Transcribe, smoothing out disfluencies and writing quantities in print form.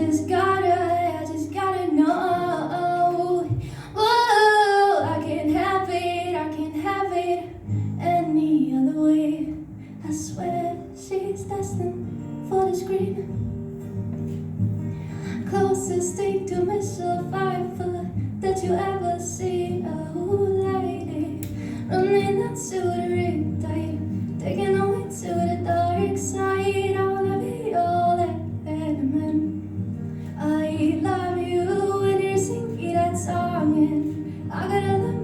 just gotta know. Whoa, I can't have it any other way. I swear she's destined for the screen. Closest thing to my survival that you ever seen. Oh, lady, running out to the riptide, taking away to the dark side. I wanna be all that man. I love you when you're singing that song, and I gotta love